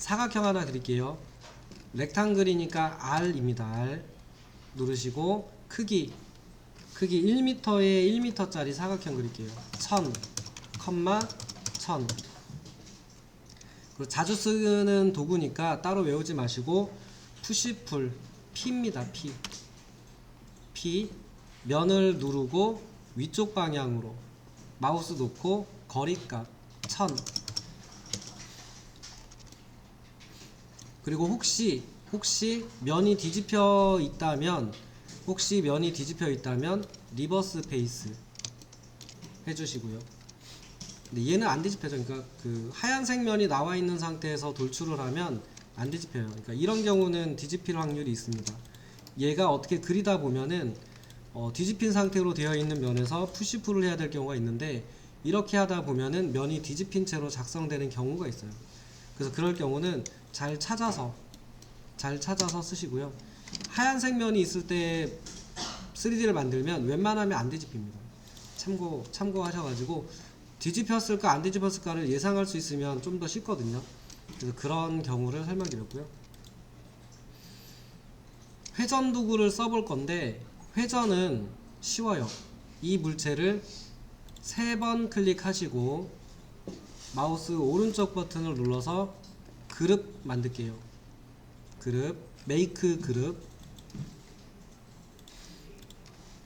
사각형 하나 드릴게요. 렉탱글이니까 R입니다. R 누르시고 크기 1m에 1m짜리 사각형 그릴게요. 1000, 1000. 그리고 자주 쓰는 도구니까 따로 외우지 마시고 푸시풀 P입니다. P 면을 누르고 위쪽 방향으로 마우스 놓고 거리값 1000. 그리고 혹시 면이 뒤집혀 있다면 리버스 페이스 해주시고요. 근데 얘는 안 뒤집혀져. 그러니까 그 하얀색 면이 나와 있는 상태에서 돌출을 하면 안 뒤집혀요. 그러니까 이런 경우는 뒤집힐 확률이 있습니다. 얘가 어떻게 그리다 보면은 뒤집힌 상태로 되어 있는 면에서 푸시풀을 해야 될 경우가 있는데, 이렇게 하다 보면은 면이 뒤집힌 채로 작성되는 경우가 있어요. 그래서 그럴 경우는 잘 찾아서 쓰시고요. 하얀색 면이 있을 때 3D를 만들면 웬만하면 안 뒤집힙니다. 참고하셔가지고 뒤집혔을까 안 뒤집혔을까를 예상할 수 있으면 좀 더 쉽거든요. 그래서 그런 경우를 설명드렸고요. 회전 도구를 써볼 건데, 회전은 쉬워요. 이 물체를 3번 클릭하시고 마우스 오른쪽 버튼을 눌러서 그룹 만들게요. 메이크 그룹.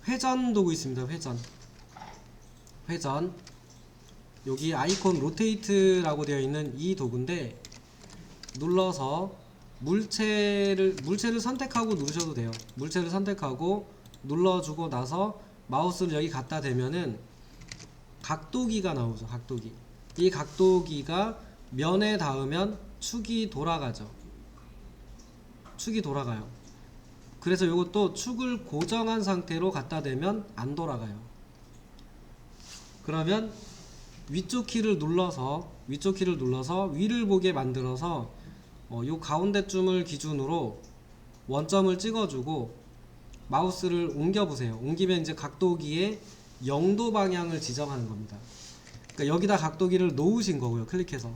회전 도구 있습니다. 회전 여기 아이콘 로테이트라고 되어 있는 이 도구인데, 눌러서 물체를 선택하고 누르셔도 돼요. 물체를 선택하고 눌러주고 나서 마우스를 여기 갖다 대면은 각도기가 나오죠. 이 각도기가 면에 닿으면 축이 돌아가요. 그래서 이것도 축을 고정한 상태로 갖다 대면 안 돌아가요. 그러면 위쪽 키를 눌러서 위를 보게 만들어서 요 가운데쯤을 기준으로 원점을 찍어주고 마우스를 옮겨보세요. 옮기면 이제 각도기에 0도 방향을 지정하는 겁니다. 그러니까 여기다 각도기를 놓으신 거고요. 클릭해서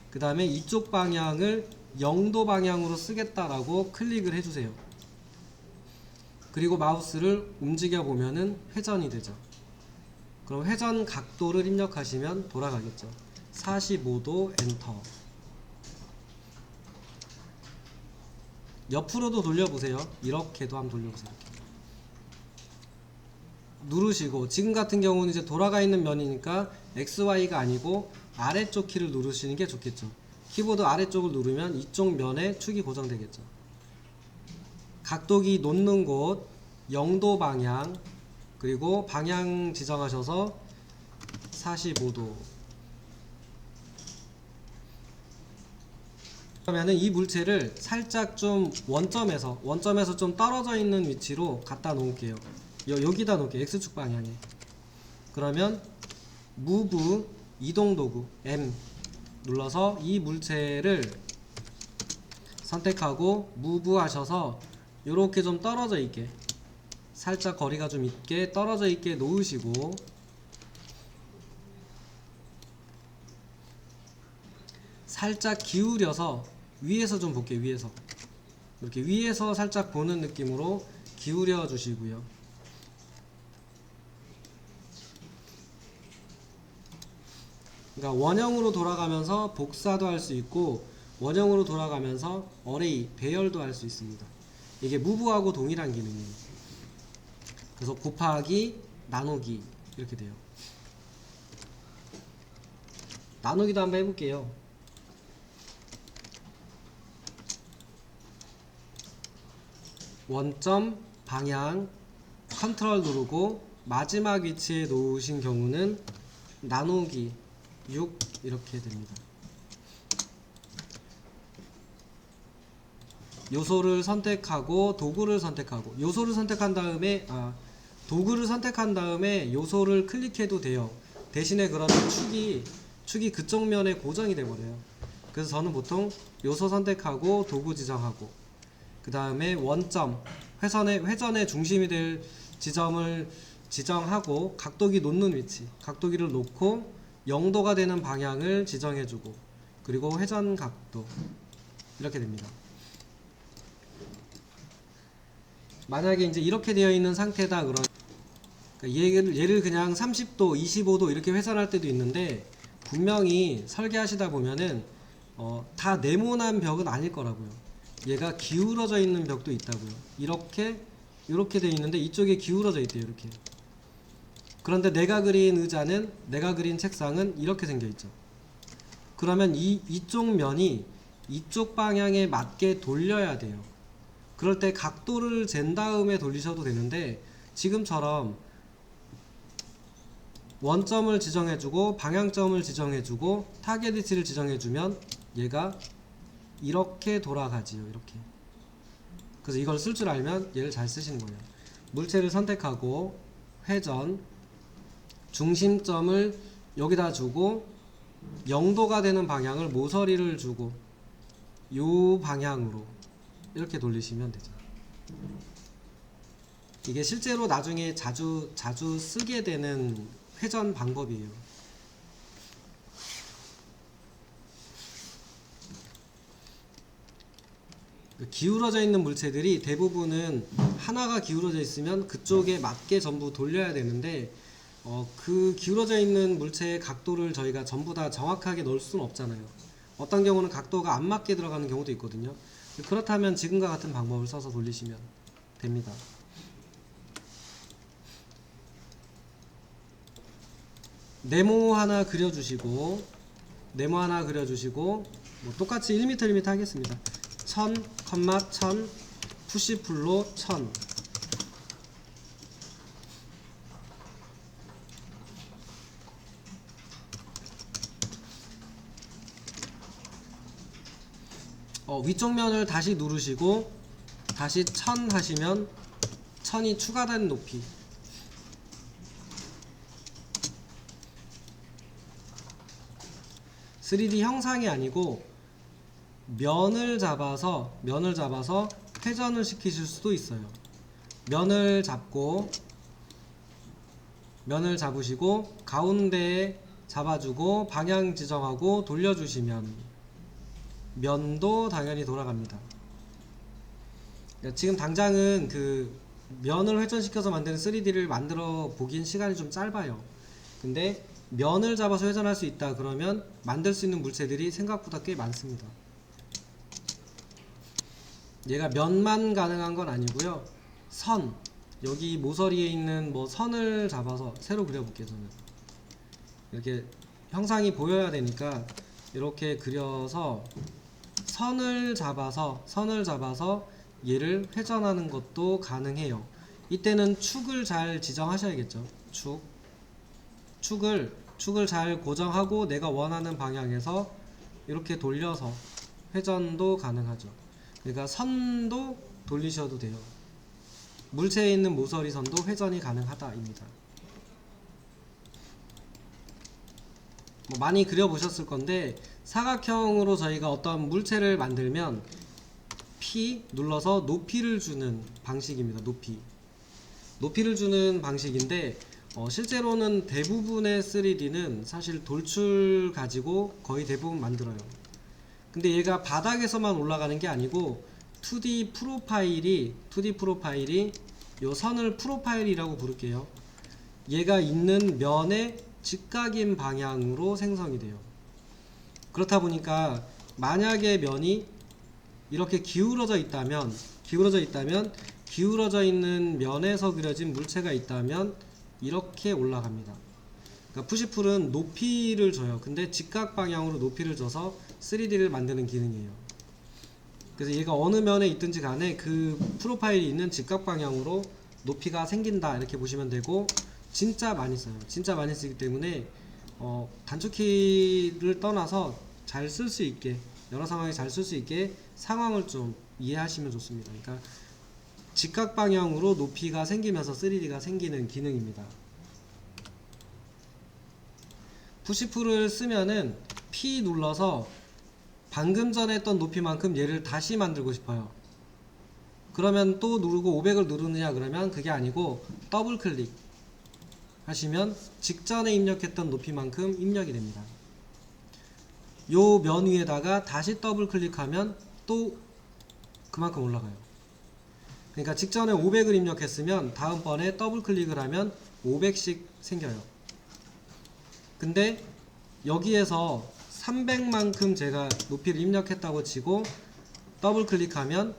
그 다음에 이쪽 방향을 0도 방향으로 쓰겠다라고 클릭을 해주세요. 그리고 마우스를 움직여 보면은 회전이 되죠. 그럼 회전 각도를 입력하시면 돌아가겠죠. 45도 엔터. 옆으로도 돌려보세요. 이렇게도 한번 돌려보세요. 누르시고, 지금 같은 경우는 이제 돌아가 있는 면이니까 XY가 아니고 아래쪽 키를 누르시는 게 좋겠죠. 키보드 아래쪽을 누르면 이쪽 면에 축이 고정되겠죠. 각도기 놓는 곳 0도 방향, 그리고 방향 지정하셔서 45도. 그러면은 이 물체를 살짝 좀 원점에서 좀 떨어져 있는 위치로 갖다 놓을게요. 여기다 놓을게요. X축 방향에. 그러면 Move 이동 도구 M 눌러서 이 물체를 선택하고 Move 하셔서 요렇게 좀 떨어져 있게, 살짝 거리가 좀 있게 떨어져 있게 놓으시고, 살짝 기울여서 위에서 좀 볼게요. 이렇게 위에서 살짝 보는 느낌으로 기울여 주시고요. 그러니까 원형으로 돌아가면서 복사도 할 수 있고, 원형으로 돌아가면서 어레이 배열도 할 수 있습니다. 이게 무브하고 동일한 기능이에요. 그래서 곱하기 나누기 이렇게 돼요. 나누기도 한번 해볼게요. 원점 방향 컨트롤 누르고 마지막 위치에 놓으신 경우는 나누기 6 이렇게 됩니다. 요소를 선택하고 도구를 선택하고, 도구를 선택한 다음에 요소를 클릭해도 돼요. 대신에 그러면 축이 그쪽 면에 고정이 돼버려요. 그래서 저는 보통 요소 선택하고 도구 지정하고, 그 다음에 원점 회전의 중심이 될 지점을 지정하고, 각도기 놓는 위치 각도기를 놓고 0도가 되는 방향을 지정해주고, 그리고 회전 각도 이렇게 됩니다. 만약에 이제 이렇게 되어 있는 상태다 그러면 얘를 그냥 30도, 25도 이렇게 회전할 때도 있는데 분명히 설계하시다 보면은 다 네모난 벽은 아닐 거라고요. 얘가 기울어져 있는 벽도 있다고요. 이렇게 되어 있는데 이쪽에 기울어져 있대요. 이렇게. 그런데 내가 그린 의자는, 내가 그린 책상은 이렇게 생겨 있죠. 그러면 이쪽 면이 이쪽 방향에 맞게 돌려야 돼요. 그럴 때 각도를 잰 다음에 돌리셔도 되는데 지금처럼 원점을 지정해주고 방향점을 지정해주고 타겟 위치를 지정해주면 얘가 이렇게 돌아가지요. 이렇게. 그래서 이걸 쓸 줄 알면 얘를 잘 쓰시는 거예요. 물체를 선택하고 회전, 중심점을 여기다 주고 0도가 되는 방향을 모서리를 주고 요 방향으로 이렇게 돌리시면 되죠. 이게 실제로 나중에 자주 쓰게 되는 회전 방법이에요. 기울어져 있는 물체들이 대부분은 하나가 기울어져 있으면 그쪽에 맞게 전부 돌려야 되는데 그 기울어져 있는 물체의 각도를 저희가 전부 다 정확하게 넣을 수는 없잖아요. 어떤 경우는 각도가 안 맞게 들어가는 경우도 있거든요. 그렇다면 지금과 같은 방법을 써서 돌리시면 됩니다. 네모 하나 그려주시고 뭐 똑같이 1m 1m 하겠습니다. 1000, 1000, 푸시풀로 1000. 위쪽 면을 다시 누르시고 다시 1000 하시면 1000이 추가된 높이. (3D) 형상이 아니고 면을 잡아서 회전을 시키실 수도 있어요. 면을 잡으시고 가운데에 잡아주고 방향 지정하고 돌려주시면 면도 당연히 돌아갑니다. 지금 당장은 그 면을 회전시켜서 만드는 3D를 만들어 보긴 시간이 좀 짧아요. 근데 면을 잡아서 회전할 수 있다 그러면 만들 수 있는 물체들이 생각보다 꽤 많습니다. 얘가 면만 가능한 건 아니고요. 선, 여기 모서리에 있는 뭐 선을 잡아서 새로 그려볼게요. 저는 이렇게 형상이 보여야 되니까 이렇게 그려서 선을 잡아서 얘를 회전하는 것도 가능해요. 이때는 축을 잘 지정하셔야겠죠. 축을 잘 고정하고 내가 원하는 방향에서 이렇게 돌려서 회전도 가능하죠. 그러니까 선도 돌리셔도 돼요. 물체에 있는 모서리 선도 회전이 가능하다입니다. 뭐 많이 그려보셨을 건데 사각형으로 저희가 어떤 물체를 만들면 P 눌러서 높이를 주는 방식입니다. 높이를 주는 방식인데 실제로는 대부분의 3D는 사실 돌출 가지고 거의 대부분 만들어요. 근데 얘가 바닥에서만 올라가는 게 아니고 2D 프로파일이 요 선을 프로파일이라고 부를게요. 얘가 있는 면의 직각인 방향으로 생성이 돼요. 그렇다 보니까 만약에 면이 이렇게 기울어져 있다면 기울어져 있는 면에서 그려진 물체가 있다면 이렇게 올라갑니다. 그러니까 푸시풀은 높이를 줘요. 근데 직각 방향으로 높이를 줘서 3D를 만드는 기능이에요. 그래서 얘가 어느 면에 있든지 간에 그 프로파일이 있는 직각 방향으로 높이가 생긴다 이렇게 보시면 되고 진짜 많이 써요. 진짜 많이 쓰기 때문에 단축키를 떠나서 잘 쓸 수 있게 여러 상황에 잘 쓸 수 있게 상황을 좀 이해하시면 좋습니다. 그러니까 직각 방향으로 높이가 생기면서 3D가 생기는 기능입니다. 푸시풀을 쓰면은 P 눌러서 방금 전에 했던 높이만큼 얘를 다시 만들고 싶어요. 그러면 또 누르고 500을 누르느냐 그러면 그게 아니고 더블 클릭 하시면 직전에 입력했던 높이만큼 입력이 됩니다. 요 면 위에다가 다시 더블 클릭하면 또 그만큼 올라가요. 그러니까 직전에 500을 입력했으면 다음번에 더블 클릭을 하면 500씩 생겨요. 근데 여기에서 300만큼 제가 높이를 입력했다고 치고 더블 클릭하면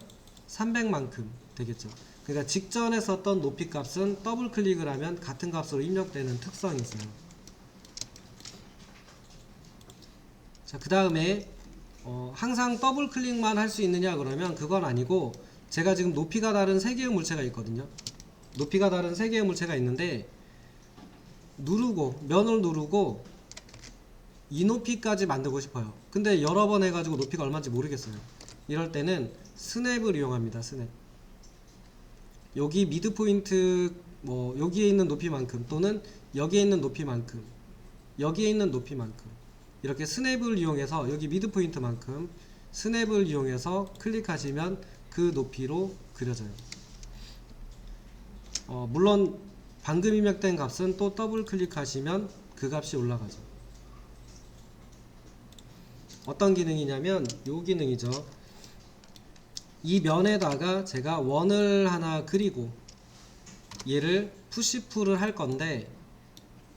300만큼 되겠죠. 그러니까 직전에 썼던 높이 값은 더블 클릭을 하면 같은 값으로 입력되는 특성이 있어요. 자, 그 다음에 항상 더블 클릭만 할 수 있느냐 그러면 그건 아니고, 제가 지금 높이가 다른 3개의 물체가 있거든요. 높이가 다른 3개의 물체가 있는데 면을 누르고 이 높이까지 만들고 싶어요. 근데 여러 번 해가지고 높이가 얼마인지 모르겠어요. 이럴 때는 스냅을 이용합니다. 스냅. 여기 미드 포인트 여기에 있는 높이만큼, 또는 여기에 있는 높이만큼, 여기에 있는 높이만큼, 이렇게 스냅을 이용해서 여기 미드 포인트만큼 스냅을 이용해서 클릭하시면 그 높이로 그려져요. 물론 방금 입력된 값은 또 더블 클릭하시면 그 값이 올라가죠. 어떤 기능이냐면 이 기능이죠. 이 면에다가 제가 원을 하나 그리고 얘를 푸시풀을 할 건데,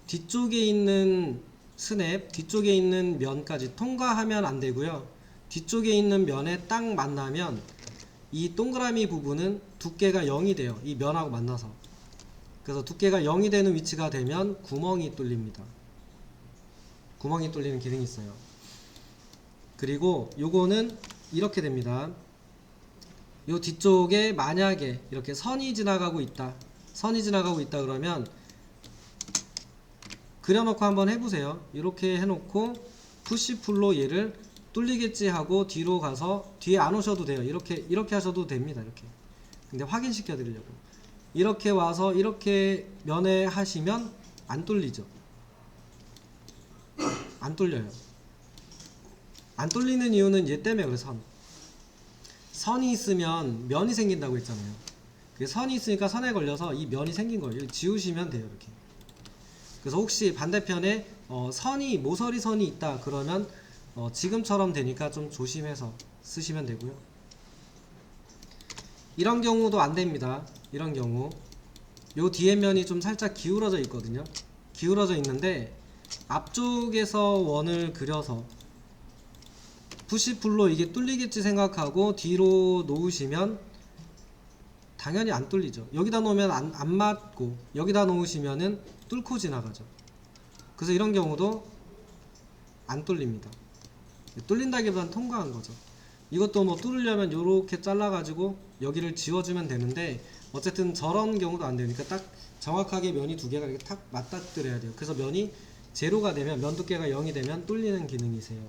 뒤쪽에 있는 스냅, 뒤쪽에 있는 면까지 통과하면 안 되고요. 뒤쪽에 있는 면에 딱 만나면 이 동그라미 부분은 두께가 0이 돼요. 이 면하고 만나서. 그래서 두께가 0이 되는 위치가 되면 구멍이 뚫립니다. 구멍이 뚫리는 기능이 있어요. 그리고 요거는 이렇게 됩니다. 요 뒤쪽에 만약에 이렇게 선이 지나가고 있다 그러면 그려놓고 한번 해보세요. 이렇게 해놓고 푸시풀로 얘를 뚫리겠지 하고 뒤로 가서, 뒤에 안 오셔도 돼요. 이렇게 하셔도 됩니다. 이렇게. 근데 확인시켜 드리려고. 이렇게 와서 이렇게 면에 하시면 안 뚫리죠. 안 뚫려요. 안 뚫리는 이유는 얘 때문에 그래요. 선이 있으면 면이 생긴다고 했잖아요. 그 선이 있으니까 선에 걸려서 이 면이 생긴 거예요. 지우시면 돼요. 이렇게. 그래서 혹시 반대편에 모서리 선이 있다 그러면 지금처럼 되니까 좀 조심해서 쓰시면 되고요. 이런 경우도 안 됩니다. 이런 경우 요 뒤에 면이 좀 살짝 기울어져 있거든요. 기울어져 있는데 앞쪽에서 원을 그려서 푸시풀로 이게 뚫리겠지 생각하고 뒤로 놓으시면 당연히 안 뚫리죠. 여기다 놓으면 안 맞고, 여기다 놓으시면은 뚫고 지나가죠. 그래서 이런 경우도 안 뚫립니다. 뚫린다기보단 통과한 거죠. 이것도 뚫으려면 요렇게 잘라가지고 여기를 지워주면 되는데, 어쨌든 저런 경우도 안 되니까 딱 정확하게 면이 두 개가 이렇게 탁 맞닥뜨려야 돼요. 그래서 면이 제로가 되면, 면 두께가 0이 되면 뚫리는 기능이세요.